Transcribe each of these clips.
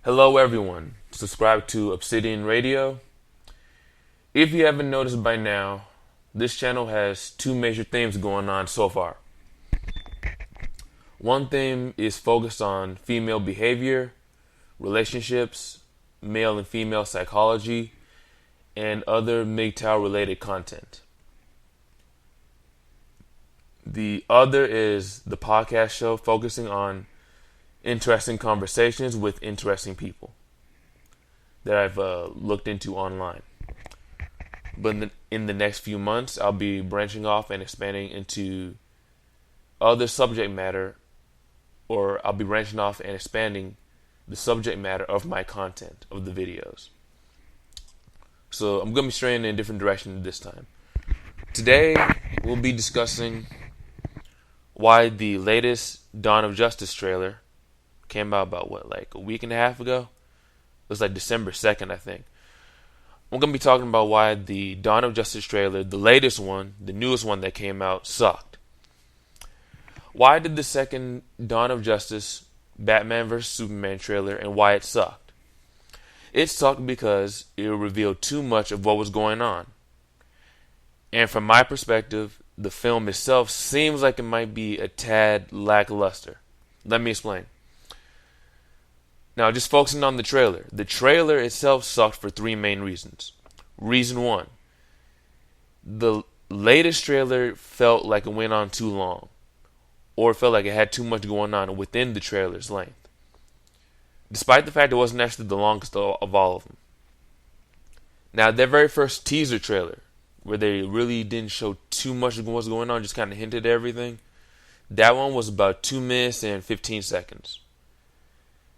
Hello, everyone. Subscribe to Obsidian Radio. If you haven't noticed by now, this channel has two major themes going on so far. One theme is focused on female behavior, relationships, male and female psychology, and other MGTOW related content. The other is the podcast show focusing on interesting conversations with interesting people that I've looked into online. But in the next few months, I'll be branching off and expanding into other subject matter, or I'll be branching off and expanding the subject matter of my content, of the videos. So I'm going to be straying in a different direction this time. Today, we'll be discussing why the latest Dawn of Justice trailer came out about, like a week and a half ago? It was like December 2nd, I think. I'm going to be talking about why the Dawn of Justice trailer, the latest one, the newest one that came out, sucked. Why did the second Dawn of Justice Batman vs. Superman trailer and why it sucked? It sucked because it revealed too much of what was going on. And from my perspective, the film itself seems like it might be a tad lackluster. Let me explain. Now, just focusing on the trailer. The trailer itself sucked for three main reasons. Reason one, the latest trailer felt like it went on too long, or it felt like it had too much going on within the trailer's length, despite the fact it wasn't actually the longest of all of them. Now, their very first teaser trailer, where they really didn't show too much of what's going on, just kind of hinted at everything, that one was about 2 minutes and 15 seconds.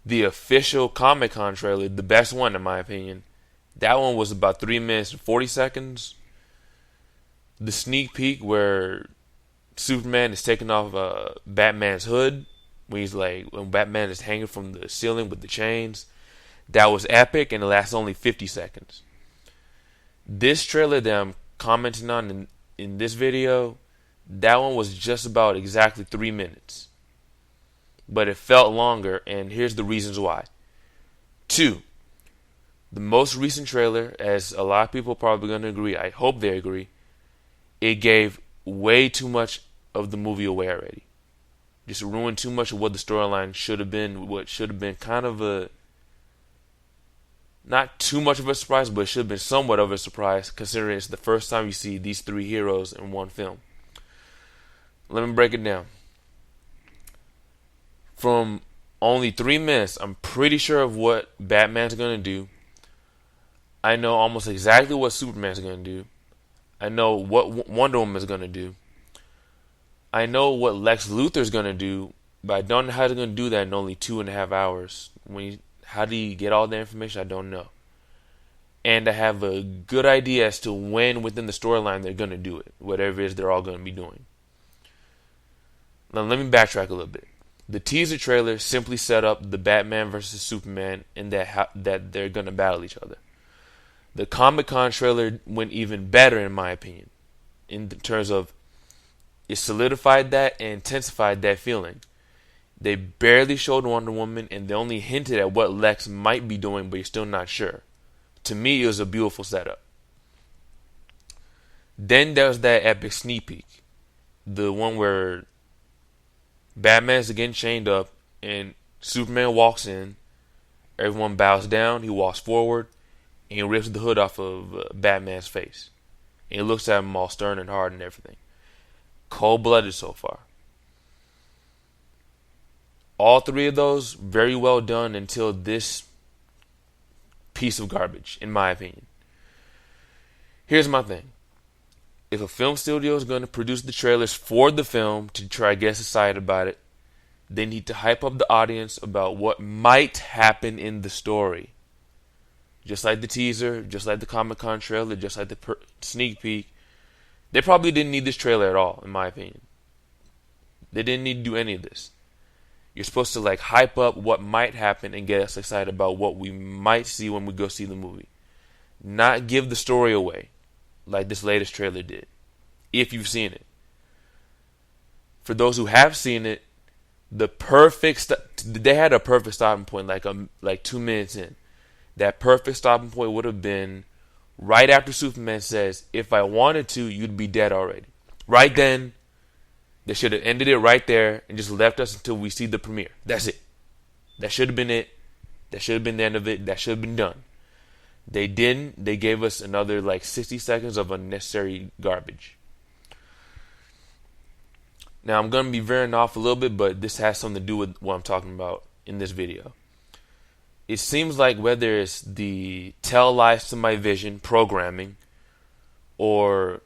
The official Comic-Con trailer, the best one in my opinion, that one was about 3 minutes and 40 seconds. The sneak peek where Superman is taking off Batman's hood, when Batman is hanging from the ceiling with the chains, that was epic and it lasts only 50 seconds. This trailer that I'm commenting on in this video, that one was just about exactly 3 minutes. But it felt longer, and here's the reasons why. 2. The most recent trailer, as a lot of people are probably going to agree, I hope they agree, it gave way too much of the movie away already. Just ruined too much of what the storyline should have been, what should have been kind of a, not too much of a surprise, but it should have been somewhat of a surprise, considering it's the first time you see these three heroes in one film. Let me break it down. From only 3 minutes, I'm pretty sure of what Batman's going to do. I know almost exactly what Superman's going to do. I know what Wonder Woman is going to do. I know what Lex Luthor's going to do, but I don't know how he's going to do that in only 2.5 hours. How do you get all the information? I don't know. And I have a good idea as to when within the storyline they're going to do it, whatever it is they're all going to be doing. Now let me backtrack a little bit. The teaser trailer simply set up the Batman versus Superman and that they're going to battle each other. The Comic-Con trailer went even better in my opinion, in terms of it solidified that and intensified that feeling. They barely showed Wonder Woman and they only hinted at what Lex might be doing, but you're still not sure. To me, it was a beautiful setup. Then there was that epic sneak peek. The one where Batman's again chained up and Superman walks in. Everyone bows down. He walks forward and he rips the hood off of Batman's face. And he looks at him all stern and hard and everything. Cold-blooded so far. All three of those, very well done until this piece of garbage, in my opinion. Here's my thing. If a film studio is going to produce the trailers for the film to try to get us excited about it, they need to hype up the audience about what might happen in the story. Just like the teaser, just like the Comic-Con trailer, just like the sneak peek. They probably didn't need this trailer at all, in my opinion. They didn't need to do any of this. You're supposed to hype up what might happen and get us excited about what we might see when we go see the movie. Not give the story away like this latest trailer did, if you've seen it. For those who have seen it, They had a perfect stopping point, like 2 minutes in. That perfect stopping point would have been right after Superman says, "If I wanted to, you'd be dead already." Right then, they should have ended it right there and just left us until we see the premiere. That's it. That should have been it. That should have been the end of it. That should have been done. They didn't. They gave us another like 60 seconds of unnecessary garbage. Now, I'm going to be veering off a little bit, but this has something to do with what I'm talking about in this video. It seems like whether it's the Tell Lies to My Vision programming, or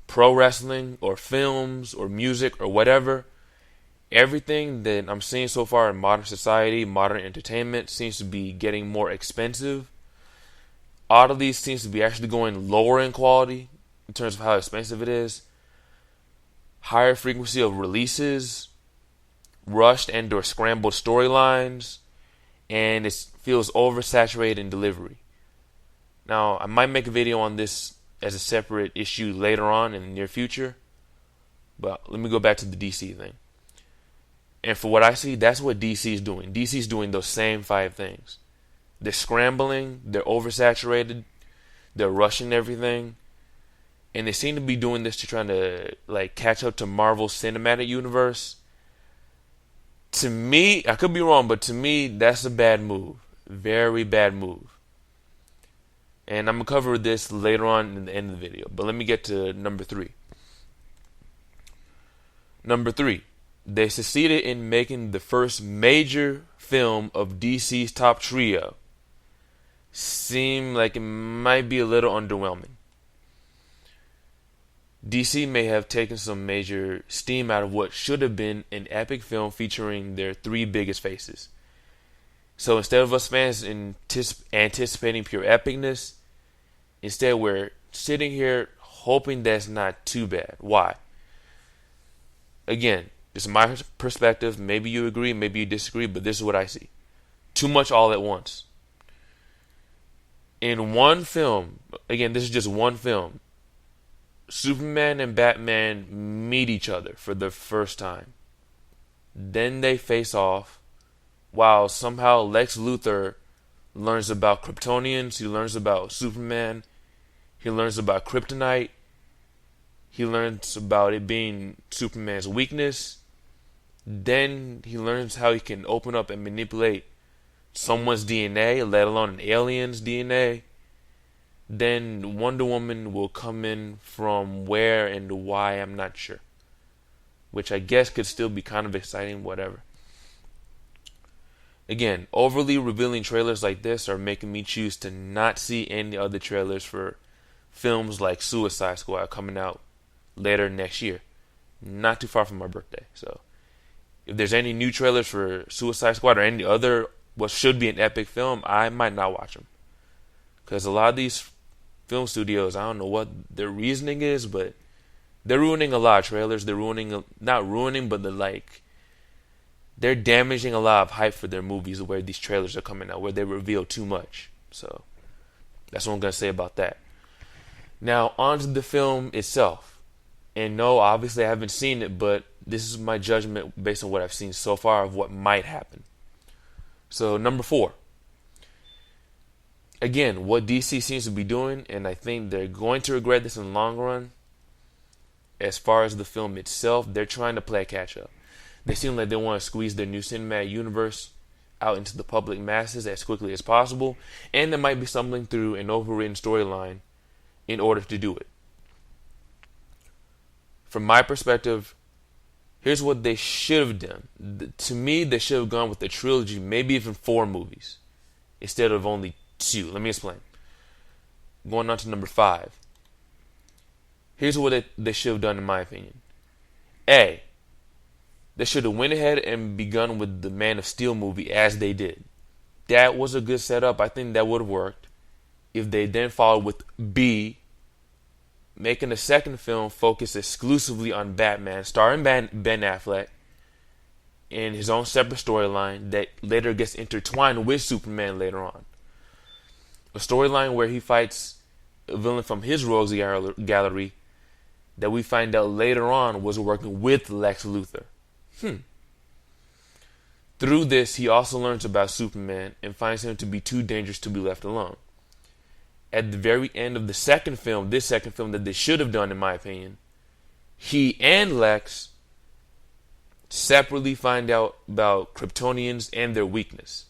pro wrestling, or films, or music, or whatever, everything that I'm seeing so far in modern society, modern entertainment, seems to be getting more expensive. All of these seems to be actually going lower in quality in terms of how expensive it is. Higher frequency of releases, rushed and or scrambled storylines, and it feels oversaturated in delivery. Now, I might make a video on this as a separate issue later on in the near future, but let me go back to the DC thing. And for what I see, that's what DC is doing. DC is doing those same 5 things. They're scrambling, they're oversaturated, they're rushing everything, and they seem to be doing this to try to like catch up to Marvel's cinematic universe. To me, I could be wrong, but to me, that's a bad move. Very bad move. And I'm going to cover this later on in the end of the video. But let me get to number 3. Number 3. They succeeded in making the first major film of DC's top trio seem like it might be a little underwhelming. DC may have taken some major steam out of what should have been an epic film featuring their 3 biggest faces. So instead of us fans anticipating pure epicness, instead we're sitting here hoping that's not too bad. Why? Again, this is my perspective. Maybe you agree, maybe you disagree, but this is what I see. Too much all at once. In one film, again, this is just one film, Superman and Batman meet each other for the first time. Then they face off, while somehow Lex Luthor learns about Kryptonians, he learns about Superman, he learns about kryptonite, he learns about it being Superman's weakness. Then he learns how he can open up and manipulate someone's DNA, let alone an alien's DNA. Then Wonder Woman will come in from where and why, I'm not sure. Which I guess could still be kind of exciting, whatever. Again, overly revealing trailers like this are making me choose to not see any other trailers for films like Suicide Squad coming out later next year. Not too far from my birthday. So, if there's any new trailers for Suicide Squad or any other what should be an epic film, I might not watch them. Because a lot of these film studios, I don't know what their reasoning is, but they're ruining a lot of trailers. They're not ruining, but they're damaging a lot of hype for their movies where these trailers are coming out, where they reveal too much. So that's what I'm going to say about that. Now, on to the film itself. And no, obviously I haven't seen it, but this is my judgment based on what I've seen so far of what might happen. So, number 4. Again, what DC seems to be doing, and I think they're going to regret this in the long run, as far as the film itself, they're trying to play catch up. They seem like they want to squeeze their new cinematic universe out into the public masses as quickly as possible, and they might be stumbling through an overwritten storyline in order to do it. From my perspective, here's what they should have done. To me, they should have gone with a trilogy, maybe even 4 movies, instead of only 2. Let me explain. Going on to number 5. Here's what they should have done in my opinion. A. They should have went ahead and begun with the Man of Steel movie as they did. That was a good setup. I think that would have worked. If they then followed with B, making a second film focus exclusively on Batman, starring Ben Affleck, in his own separate storyline that later gets intertwined with Superman later on. A storyline where he fights a villain from his rogues gallery that we find out later on was working with Lex Luthor. Through this, he also learns about Superman and finds him to be too dangerous to be left alone. At the very end of the second film, this second film that they should have done, in my opinion, he and Lex separately find out about Kryptonians and their weakness.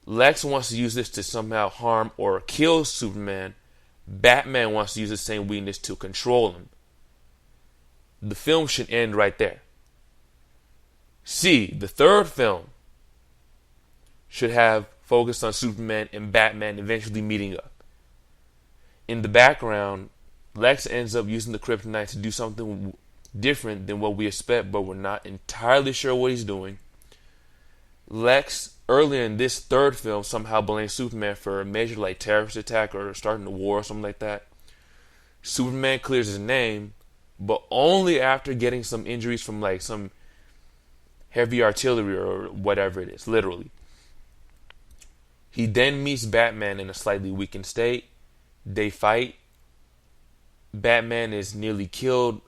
Lex wants to use this to somehow harm or kill Superman. Batman wants to use the same weakness to control him. The film should end right there. C, the third film should have focused on Superman and Batman eventually meeting up. In the background, Lex ends up using the kryptonite to do something different than what we expect, but we're not entirely sure what he's doing. Lex, earlier in this third film, somehow blames Superman for a major terrorist attack or starting a war or something like that. Superman clears his name, but only after getting some injuries from some heavy artillery or whatever it is, literally. He then meets Batman in a slightly weakened state. They fight. Batman is nearly killed.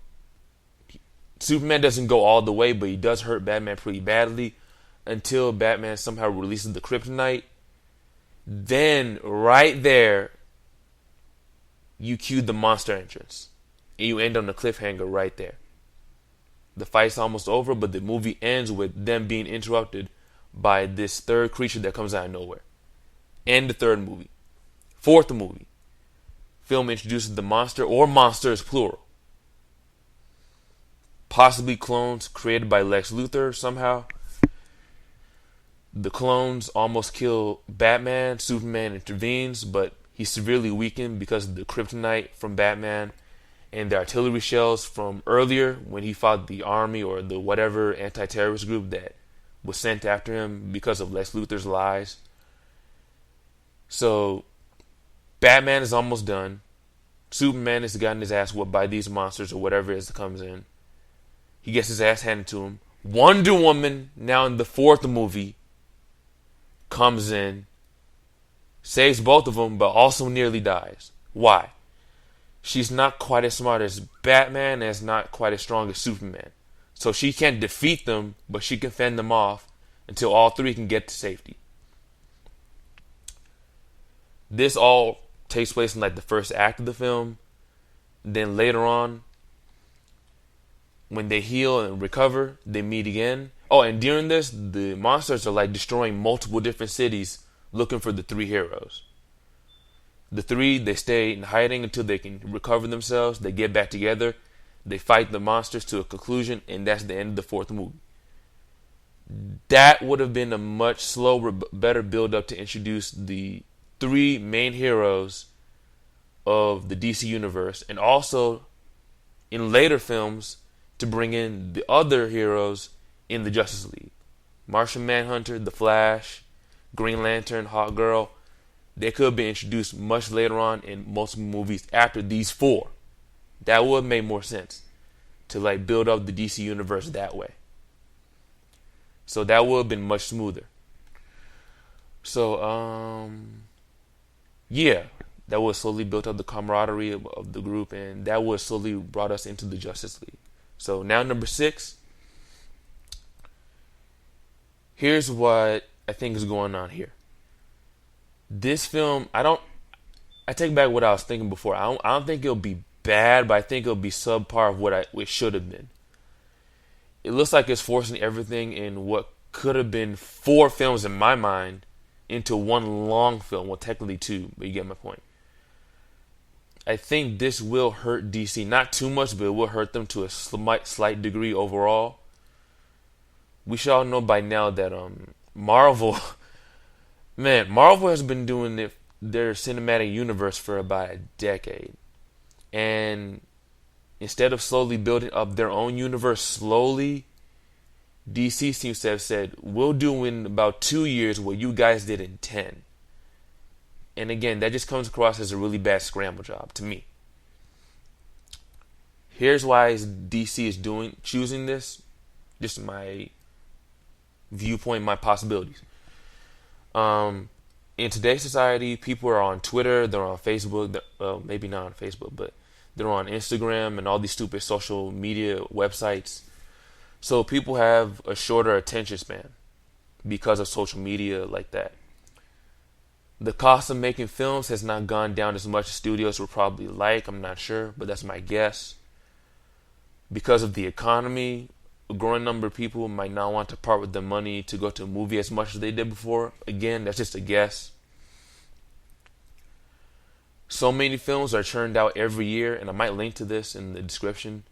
Superman doesn't go all the way, but he does hurt Batman pretty badly until Batman somehow releases the kryptonite. Then, right there, you cue the monster entrance. And you end on a cliffhanger right there. The fight's almost over, but the movie ends with them being interrupted by this third creature that comes out of nowhere. And the third movie. Fourth movie. Film introduces the monster, or monsters plural. Possibly clones created by Lex Luthor somehow. The clones almost kill Batman. Superman intervenes, but he's severely weakened because of the kryptonite from Batman and the artillery shells from earlier when he fought the army or the whatever anti-terrorist group that was sent after him because of Lex Luthor's lies. So Batman is almost done. Superman has gotten his ass whooped by these monsters or whatever it is that comes in. He gets his ass handed to him. Wonder Woman, now in the fourth movie, comes in, saves both of them, but also nearly dies. Why? She's not quite as smart as Batman and is not quite as strong as Superman. So she can't defeat them, but she can fend them off until all three can get to safety. This all takes place in the first act of the film. Then later on, when they heal and recover, they meet again. Oh, and during this, the monsters are destroying multiple different cities looking for the three heroes. The three, they stay in hiding until they can recover themselves. They get back together. They fight the monsters to a conclusion, and that's the end of the fourth movie. That would have been a much slower, better build-up to introduce the three main heroes of the DC universe, and also in later films to bring in the other heroes in the Justice League. Martian Manhunter, The Flash, Green Lantern, Hawkgirl. They could have been introduced much later on in multiple movies after these four. That would make more sense to build up the DC universe that way. So that would have been much smoother. So yeah, that would slowly built up the camaraderie of the group, and that would slowly brought us into the Justice League. So now number 6. Here's what I think is going on here. This film, I take back what I was thinking before. I don't think it'll be bad, but I think it'll be subpar of what it should have been. It looks like it's forcing everything in what could have been 4 films in my mind into one long film. Well, technically 2, but you get my point. I think this will hurt DC. Not too much, but it will hurt them to a slight degree overall. We should all know by now that Marvel has been doing their cinematic universe for about a decade. And instead of slowly building up their own universe slowly, DC seems to have said, we'll do in about 2 years what you guys did in 10. And again, that just comes across as a really bad scramble job to me. Here's why DC is choosing this. Just my viewpoint, my possibilities. In today's society, people are on Twitter, they're on Facebook, maybe not on Facebook, but they're on Instagram and all these stupid social media websites So people have a shorter attention span because of social media like that. The cost of making films has not gone down as much as studios would probably like. I'm not sure, but that's my guess. Because of the economy, a growing number of people might not want to part with their money to go to a movie as much as they did before. Again, that's just a guess. So many films are churned out every year, and I might link to this in the description.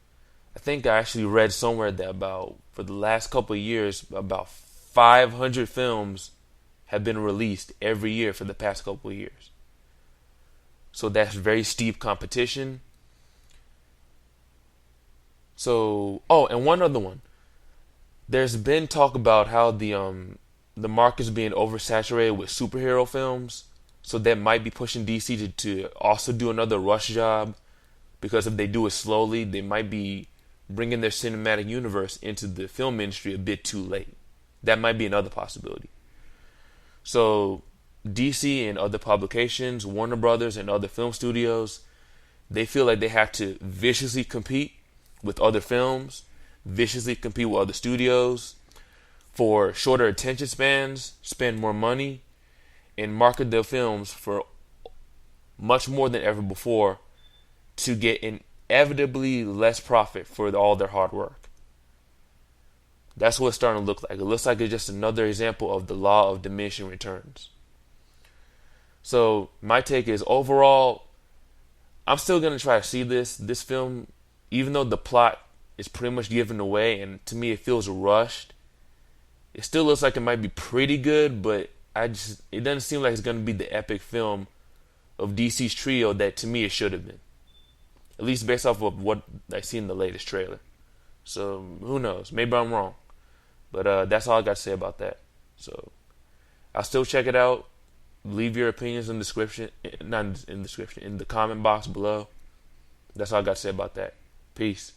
I think I actually read somewhere that for the last couple of years, about 500 films have been released every year for the past couple of years. So that's very steep competition. So, and one other one. There's been talk about how the market's being oversaturated with superhero films, so that might be pushing DC to also do another rush job, because if they do it slowly, they might be bringing their cinematic universe into the film industry a bit too late. That might be another possibility. So DC and other publications, Warner Brothers and other film studios, they feel like they have to viciously compete with other films, viciously compete with other studios for shorter attention spans, spend more money, and market their films for much more than ever before to get inevitably less profit for all their hard work. That's what it's starting to look like. It looks like it's just another example of the law of diminishing returns. So my take is, overall, I'm still going to try to see this film, even though the plot is pretty much given away, and to me it feels rushed. It still looks like it might be pretty good, but it doesn't seem like it's going to be the epic film of DC's trio that to me it should have been. At least based off of what I see in the latest trailer. So who knows? Maybe I'm wrong. But that's all I got to say about that. So I'll still check it out. Leave your opinions in the description, not in the description, in the comment box below. That's all I got to say about that. Peace.